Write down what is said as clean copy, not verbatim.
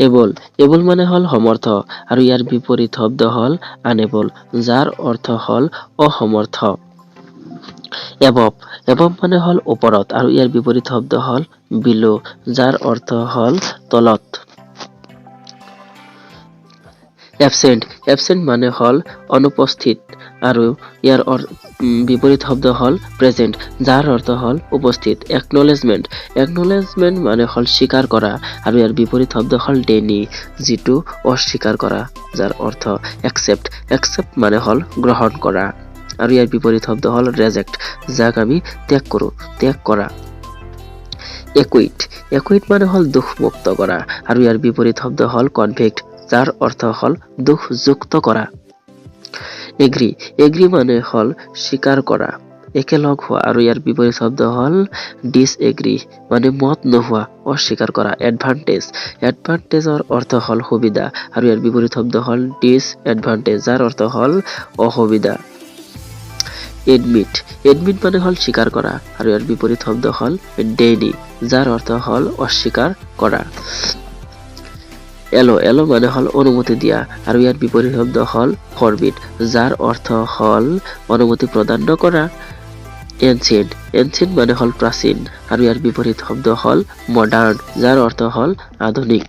Able able মানে হল সমৰ্থ আৰু ইয়াৰ বিপৰীত শব্দ হল আনএবল যাৰ অৰ্থ হল অসমৰ্থ। এবভ এবভ মানে হল ওপৰত আৰু ইয়াৰ বিপৰীত শব্দ হল বিলো যাৰ অৰ্থ হল তলত। এবসেন্ট এবসেন্ট মানে হল অনুপস্থিত আৰু ইয়াৰ বিপৰীত শব্দ হল প্ৰেজেন্ট যাৰ অৰ্থ হল উপস্থিত। একনলেজমেন্ট একনলেজমেন্ট মানে হল স্বীকাৰ কৰা আৰু ইয়াৰ বিপৰীত শব্দ হল ডেনি যিটো অস্বীকাৰ কৰা যাৰ অৰ্থ একসেপ্ট একসেপ্ট মানে হল গ্ৰহণ কৰা আৰু ইয়াৰ বিপৰীত শব্দ হল ৰেজেক্ট যাক আমি ত্যাগ কৰো ত্যাগ কৰা। একুইট একুইট মানে হল দুখমুক্ত কৰা আৰু ইয়াৰ বিপৰীত শব্দ হল কনভিক্ট যাৰ অৰ্থ হল দুখযুক্ত কৰা। এগ্ৰি এগ্ৰি মানে হল স্বীকাৰ কৰা একেলগ হোৱা আৰু ইয়াৰ বিপৰীত শব্দ হল ডিসএগ্ৰি মানে মত নোহোৱা অস্বীকাৰ কৰা। এডভান্টেজ এডভান্টেজৰ অৰ্থ হল সুবিধা আৰু ইয়াৰ বিপৰীত শব্দ হল ডিসএডভান্টেজ যাৰ অৰ্থ হল অসুবিধা। এডমিট এডমিট মানে হল স্বীকাৰ কৰা আৰু ইয়াৰ বিপৰীত শব্দ হল ডেনি যাৰ অৰ্থ হল অস্বীকাৰ কৰা। এলো এলো মানে হল অনুমতি দিয়া আৰু ইয়াৰ বিপৰীত শব্দ হল ফৰবিড যাৰ অৰ্থ হল অনুমতি প্ৰদান নকৰা। এনচিয়েন্ট এনচিয়েন্ট মানে হল প্ৰাচীন আৰু ইয়াৰ বিপৰীত শব্দ হল মডাৰ্ণ যাৰ অৰ্থ হল আধুনিক।